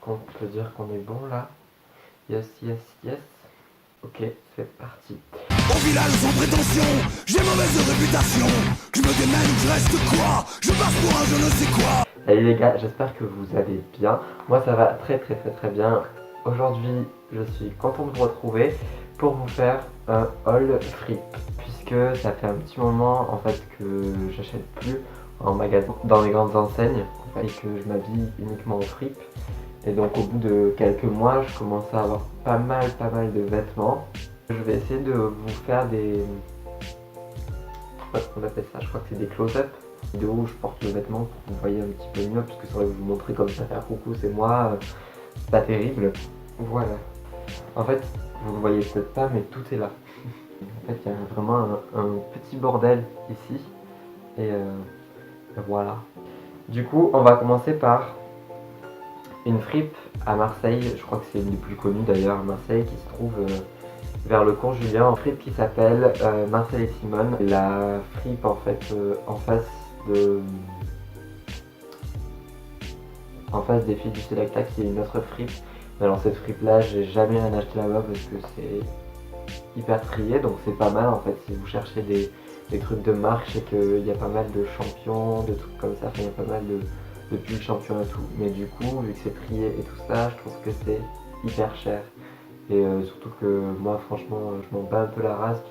qu'on peut dire qu'on est bon là. Yes, yes, yes. Ok, c'est parti. Au village sans prétention, j'ai mauvaise réputation. Que je me démène, je reste quoi? Je passe pour un je ne sais quoi. Salut les gars, j'espère que vous allez bien. Moi ça va très bien. Aujourd'hui, je suis content de vous retrouver pour vous faire un haul fripe. Puisque ça fait un petit moment en fait que j'achète plus en magasin, dans les grandes enseignes, en fait, et que je m'habille uniquement en fripe. Et donc au bout de quelques mois, je commence à avoir pas mal de vêtements. Je vais essayer de vous faire des... on appelle ça, je crois que c'est des close-up. Vidéo où je porte le vêtement pour que vous voyez un petit peu mieux, puisque c'est vrai que vous montrer comme ça, faire coucou c'est moi, c'est pas terrible. Voilà. En fait, vous le voyez peut-être pas, mais tout est là. En fait, il y a vraiment un petit bordel ici. Et voilà. Du coup, on va commencer par une fripe à Marseille. Je crois que c'est une des plus connues d'ailleurs à Marseille, qui se trouve vers le cours Julien. Une fripe qui s'appelle Marcel et Simone. La fripe en fait en face des filles du Selecta, qui est une autre fripe. Mais alors cette fripe là, j'ai jamais rien acheté là-bas parce que c'est hyper trié, donc c'est pas mal en fait. Si vous cherchez des trucs de marque, je sais qu'il y a pas mal de champions, de trucs comme ça, enfin il y a pas mal de pulls champions et tout. Mais du coup, vu que c'est trié et tout ça, je trouve que c'est hyper cher. Et surtout que moi franchement, je m'en bats un peu la race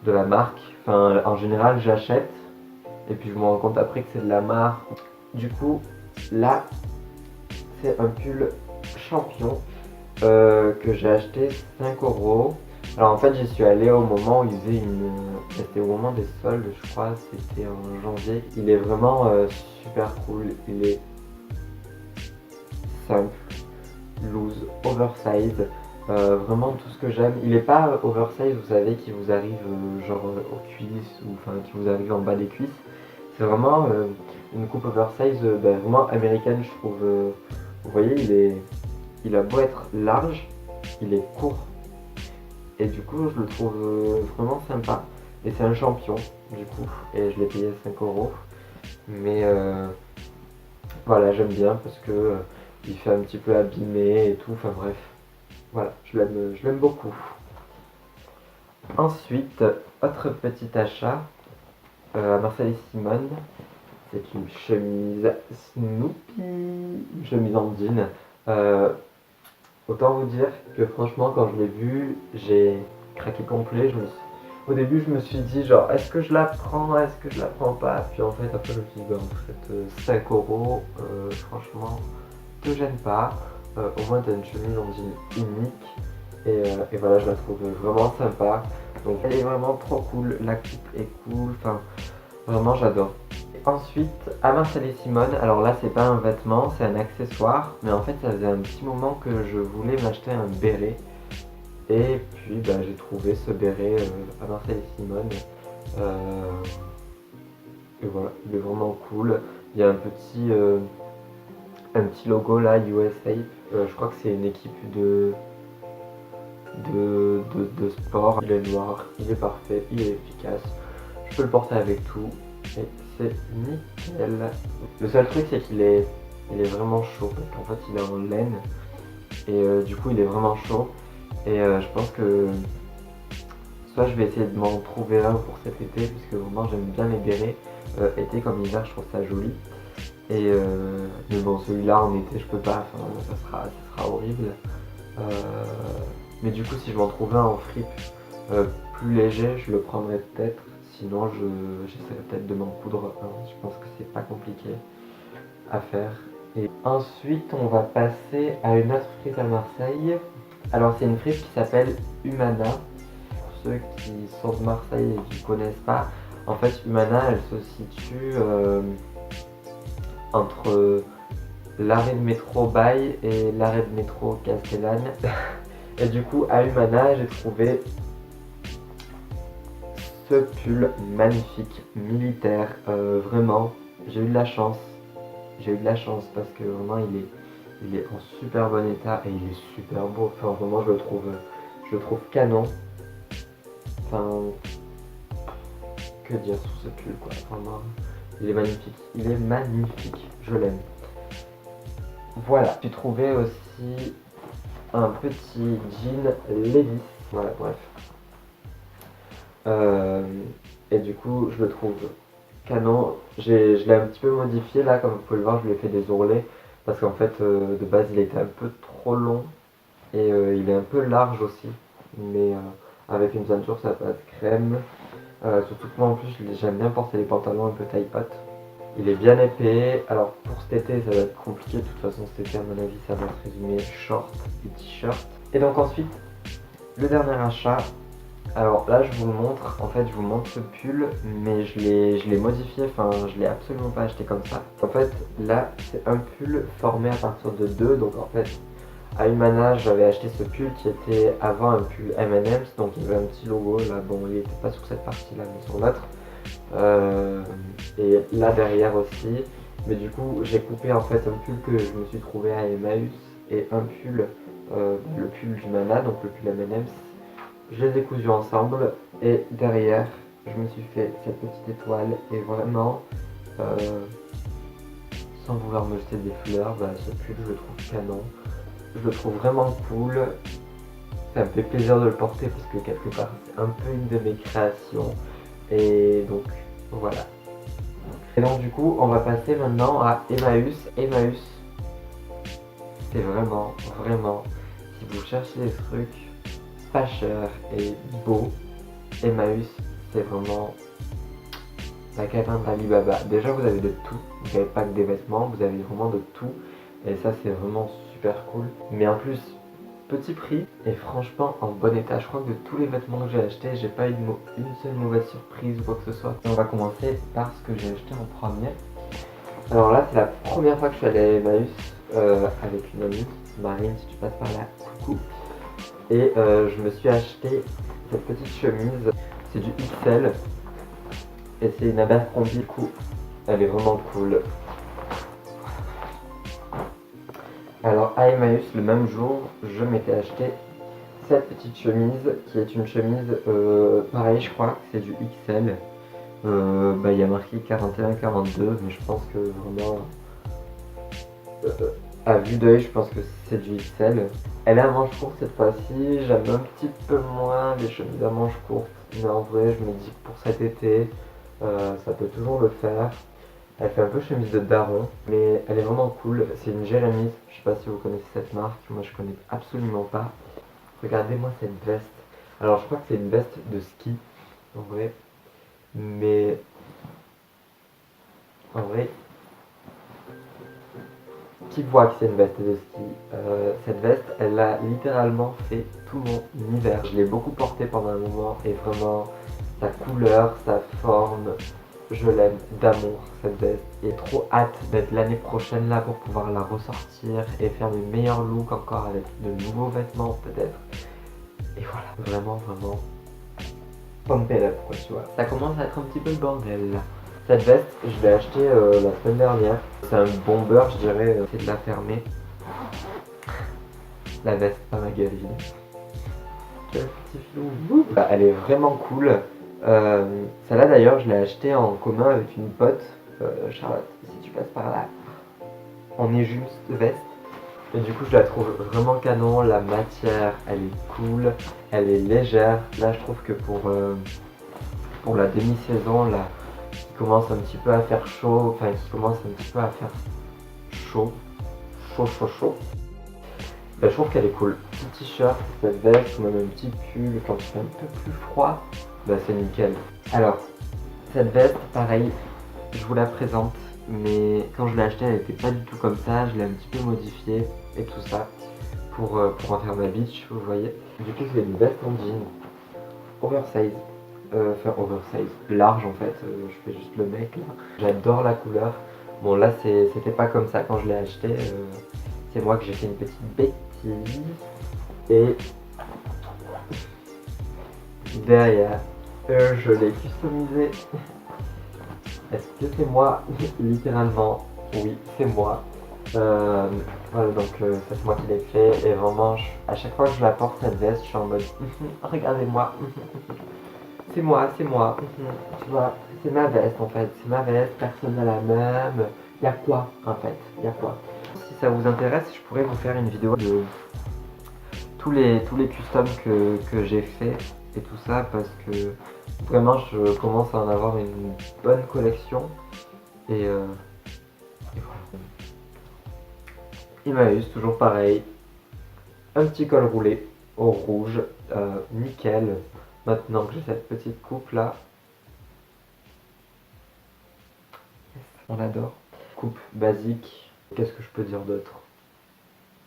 de la marque. Enfin en général j'achète et puis je me rends compte après que c'est de la marque. Du coup là c'est un pull champion que j'ai acheté 5 €. Alors en fait j'y suis allé au moment où ils faisaient une... C'était au moment des soldes, je crois, c'était en janvier. Il est vraiment super cool, il est simple, loose, oversize, vraiment tout ce que j'aime. Il est pas oversize, vous savez, qui vous arrive genre aux cuisses, ou enfin qui vous arrive en bas des cuisses. C'est vraiment une coupe oversize, vraiment américaine, je trouve. Vous voyez, il a beau être large, il est court. Et du coup, je le trouve vraiment sympa. Et c'est un champion, du coup. Et je l'ai payé 5 €. Mais voilà, j'aime bien parce que il fait un petit peu abîmé et tout. Enfin bref, voilà, je l'aime beaucoup. Ensuite, autre petit achat à Marcel et Simone. C'est une chemise Snoopy, une chemise en jean. Autant vous dire que franchement, quand je l'ai vue, j'ai craqué complet. Au début, je me suis dit genre, est-ce que je la prends, est-ce que je la prends pas? Puis en fait, après, je me suis dit, bah, en fait, 5 €, franchement, te gêne pas. Au moins, t'as une chemise en jean unique. Et voilà, je la trouve vraiment sympa. Donc, elle est vraiment trop cool. La coupe est cool. Enfin, vraiment, j'adore. Ensuite, à Marcel et Simone, alors là c'est pas un vêtement, c'est un accessoire, mais en fait ça faisait un petit moment que je voulais m'acheter un béret, et puis j'ai trouvé ce béret à Marcel et Simone, et voilà, il est vraiment cool. Il y a un petit logo là, USA, je crois que c'est une équipe de sport. Il est noir, il est parfait, il est efficace, je peux le porter avec tout. Et c'est nickel. Le seul truc c'est il est vraiment chaud parce qu'en fait il est en laine et du coup il est vraiment chaud et je pense que soit je vais essayer de m'en trouver un pour cet été puisque vraiment j'aime bien les bérets été comme hiver, je trouve ça joli et mais bon, celui-là en été je peux pas, enfin, ça sera horrible, mais du coup si je m'en trouvais un en fripe plus léger, je le prendrais peut-être. Sinon, j'essaierai peut-être de m'en coudre un. Je pense que c'est pas compliqué à faire. Et ensuite, on va passer à une autre fripe à Marseille. Alors, c'est une fripe qui s'appelle Humana. Pour ceux qui sont de Marseille et qui ne connaissent pas, en fait, Humana, elle se situe entre l'arrêt de métro Baille et l'arrêt de métro Castellane. Et du coup, à Humana, j'ai trouvé ce pull magnifique, militaire, vraiment, j'ai eu de la chance. J'ai eu de la chance parce que vraiment il est en super bon état et il est super beau. Enfin vraiment je le trouve canon. Enfin, que dire sur ce pull quoi, vraiment, il est magnifique, je l'aime. Voilà, j'ai trouvé aussi un petit jean Levi's, voilà bref. Et du coup je le trouve canon. Je l'ai un petit peu modifié là, comme vous pouvez le voir, je lui ai fait des ourlets parce qu'en fait de base il était un peu trop long et il est un peu large aussi, mais avec une ceinture ça passe crème. Surtout que moi en plus j'aime bien porter les pantalons un peu taille haute. Il est bien épais. Alors pour cet été ça va être compliqué, de toute façon cet été à mon avis ça va se résumer short et t-shirt. Et donc ensuite le dernier achat. Alors là je vous le montre, en fait je vous montre ce pull mais je l'ai modifié, enfin je l'ai absolument pas acheté comme ça. En fait là c'est un pull formé à partir de deux, donc en fait à Humana j'avais acheté ce pull qui était avant un pull M&M's, donc il y avait un petit logo là, bon il était pas sur cette partie là mais sur l'autre. Et là derrière aussi, mais du coup j'ai coupé en fait un pull que je me suis trouvé à Emmaüs et un pull, le pull d'Humana, donc le pull M&M's. Je les ai cousus ensemble et derrière je me suis fait cette petite étoile et vraiment sans vouloir me jeter des fleurs, bah, ce pull je le trouve canon, je le trouve vraiment cool, ça me fait plaisir de le porter parce que quelque part c'est un peu une de mes créations et donc voilà. Et donc du coup on va passer maintenant à Emmaüs. Emmaüs c'est vraiment si vous cherchez des trucs pas cher et beau, Emmaüs c'est vraiment la caverne d'Alibaba. Déjà vous avez de tout, vous n'avez pas que des vêtements, vous avez vraiment de tout et ça c'est vraiment super cool. Mais en plus petit prix et franchement en bon état. Je crois que de tous les vêtements que j'ai achetés, j'ai pas eu une seule mauvaise surprise ou quoi que ce soit. Et on va commencer par ce que j'ai acheté en premier. Alors là c'est la première fois que je suis allé à Emmaüs avec une amie, Marine si tu passes par là, coucou. Et je me suis acheté cette petite chemise, c'est du XL et c'est une Abercrombie, du coup elle est vraiment cool. Alors à Emmaüs le même jour je m'étais acheté cette petite chemise qui est une chemise pareil, je crois que c'est du XL. Il y a marqué 41-42 mais je pense que vraiment à vue d'œil je pense que c'est du XL. Elle est à manches courtes cette fois-ci, j'aime un petit peu moins les chemises à manches courtes, mais en vrai je me dis que pour cet été ça peut toujours le faire. Elle fait un peu chemise de daron, mais elle est vraiment cool. C'est une Jérémy, je sais pas si vous connaissez cette marque, moi je connais absolument pas. Regardez-moi cette veste. Alors je crois que c'est une veste de ski, en vrai. Mais en vrai, qui voit que c'est une veste de ski. Cette veste, elle a littéralement fait tout mon hiver. Je l'ai beaucoup portée pendant un moment et vraiment, sa couleur, sa forme, je l'aime d'amour cette veste. Et trop hâte d'être l'année prochaine là pour pouvoir la ressortir et faire mes meilleurs looks encore avec de nouveaux vêtements peut-être. Et voilà, vraiment, pump it up quoi, tu vois. Ça commence à être un petit peu le bordel là. Cette veste, je l'ai achetée la semaine dernière. C'est un bomber, je dirais, c'est de la fermer. La veste, pas ma gueule, évidemment. Quel petit filou. Elle est vraiment cool. Celle-là d'ailleurs, je l'ai achetée en commun avec une pote, Charlotte, si tu passes par là. On est juste veste. Et du coup, je la trouve vraiment canon. La matière, elle est cool, elle est légère. Là, je trouve que pour la demi-saison, là, qui commence un petit peu à faire chaud, enfin qui commence un petit peu à faire chaud. Je trouve qu'elle est cool. Petit t-shirt, cette veste, ou même un petit pull quand il fait un peu plus froid, c'est nickel. Alors, cette veste, pareil, je vous la présente, mais quand je l'ai achetée, elle était pas du tout comme ça. Je l'ai un petit peu modifiée et tout ça pour en faire ma beach, vous voyez. Du coup, c'est une veste en jean, oversize. Oversize, large en fait, je fais juste le mec là. J'adore la couleur. Bon là c'était pas comme ça quand je l'ai acheté, c'est moi que j'ai fait une petite bêtise. Et derrière, je l'ai customisé. Est-ce que c'est moi? Littéralement, oui c'est moi. Voilà donc ça c'est moi qui l'ai fait et vraiment à chaque fois que je la porte cette veste je suis en mode regardez-moi. C'est moi, tu vois, c'est ma veste en fait, c'est ma veste, personne n'a la même. Y'a quoi en fait, y'a quoi? Si ça vous intéresse, je pourrais vous faire une vidéo de tous les customs que j'ai fait et tout ça, parce que vraiment je commence à en avoir une bonne collection. Et voilà. Emmaüs, toujours pareil. Un petit col roulé au rouge, nickel. Maintenant que j'ai cette petite coupe là. Yes, on adore. Coupe basique. Qu'est-ce que je peux dire d'autre?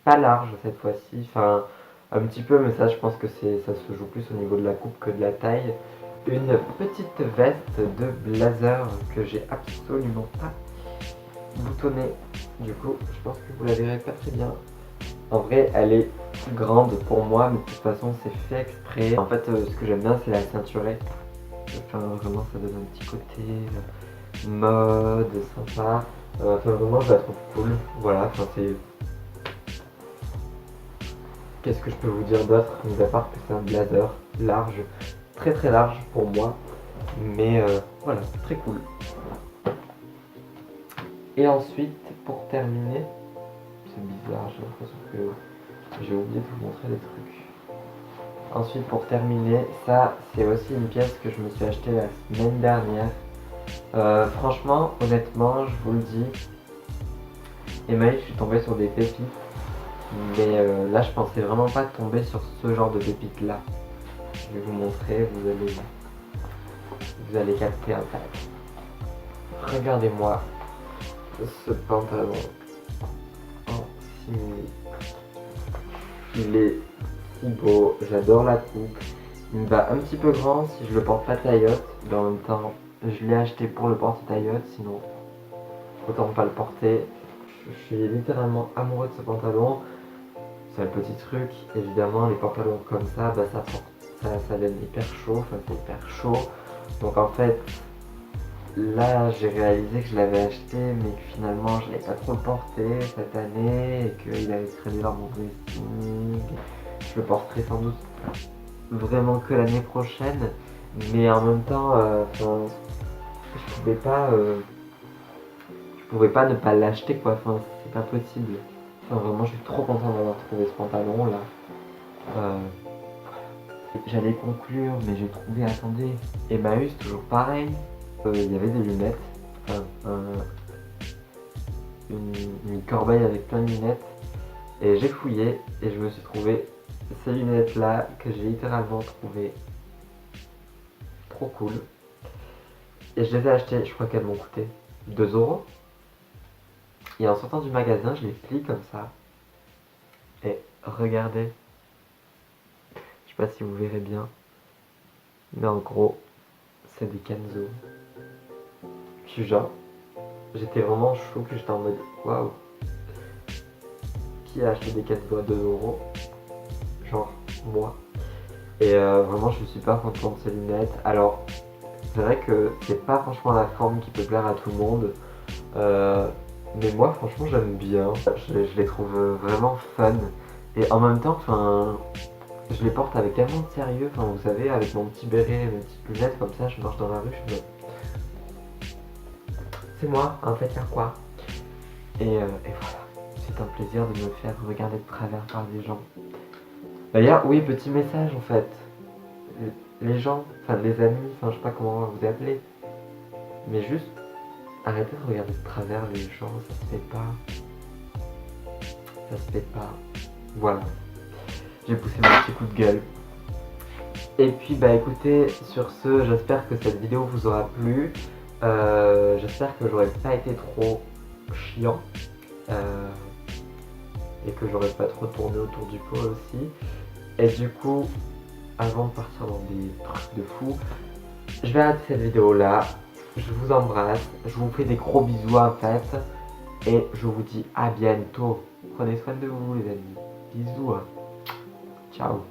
Pas large cette fois-ci. Enfin, un petit peu, mais ça je pense que ça se joue plus au niveau de la coupe que de la taille. Une petite veste de blazer que j'ai absolument pas boutonnée. Du coup, je pense que vous la verrez pas très bien. En vrai, elle est grande pour moi, mais de toute façon, c'est fait exprès. En fait, ce que j'aime bien, c'est la ceinturée. Enfin, vraiment, ça donne un petit côté mode, sympa. Enfin, vraiment, je la trouve cool. Voilà, enfin, c'est... Qu'est-ce que je peux vous dire d'autre, mis à part que c'est un blazer large, très très large pour moi. Mais voilà, très cool. Et ensuite, pour terminer, c'est bizarre, j'ai l'impression que j'ai oublié de vous montrer des trucs. Ensuite, pour terminer, ça c'est aussi une pièce que je me suis achetée la semaine dernière. Franchement, honnêtement, je vous le dis, Emmaüs, je suis tombé sur des pépites. Mais là, je pensais vraiment pas tomber sur ce genre de pépites là. Je vais vous montrer, vous allez capter un peu. Regardez-moi ce pantalon en simili. Il est si beau, j'adore la coupe. Il me va un petit peu grand si je le porte pas taille haute, mais en même temps, je l'ai acheté pour le porter taille haute, sinon autant pas le porter. Je suis littéralement amoureux de ce pantalon. C'est un petit truc, évidemment, les pantalons comme ça, bah ça donne hyper chaud, enfin c'est hyper chaud. Donc en fait, là j'ai réalisé que je l'avais acheté, mais que finalement je l'avais pas trop porté cette année, et qu'il avait traîné dans mon dressing. Je le porterai sans doute vraiment que l'année prochaine, mais en même temps, je pouvais pas ne pas l'acheter quoi, enfin c'est pas possible. Enfin, vraiment, je suis trop content d'avoir trouvé ce pantalon là. J'allais conclure, mais j'ai trouvé, attendez, Emmaüs, toujours pareil. Il y avait des lunettes, une corbeille avec plein de lunettes. Et j'ai fouillé et je me suis trouvé ces lunettes là que j'ai littéralement trouvé trop cool. Et je les ai achetées, je crois qu'elles m'ont coûté 2 euros. Et en sortant du magasin, je les plie comme ça. Et regardez. Je sais pas si vous verrez bien. Mais en gros, c'est des Kenzo. Je suis genre, j'étais vraiment chou, que j'étais en mode waouh. Qui a acheté des Kenzo à 2 euros? Genre, moi. Et vraiment, je suis super content de ces lunettes. Alors, c'est vrai que c'est pas franchement la forme qui peut plaire à tout le monde. Mais moi, franchement, j'aime bien. Je les trouve vraiment fun. Et en même temps, je les porte avec tellement de sérieux. Enfin, vous savez, avec mon petit béret, mes petites lunettes, comme ça, je marche dans la rue, je me... C'est moi, en fait, faire quoi? Et voilà. C'est un plaisir de me faire regarder de travers par des gens. D'ailleurs, oui, petit message, en fait. Les gens, enfin, les amis, enfin, je sais pas comment on va vous appeler. Mais juste... arrêtez de regarder de travers les gens, ça se fait pas. Ça se fait pas. Voilà. J'ai poussé mon petit coup de gueule. Et puis bah écoutez, sur ce, j'espère que cette vidéo vous aura plu. J'espère que j'aurais pas été trop chiant. Et que j'aurais pas trop tourné autour du pot aussi. Et du coup, avant de partir dans des trucs de fou, je vais arrêter cette vidéo là. Je vous embrasse, je vous fais des gros bisous en fait, et je vous dis à bientôt. Prenez soin de vous les amis. Bisous. Ciao.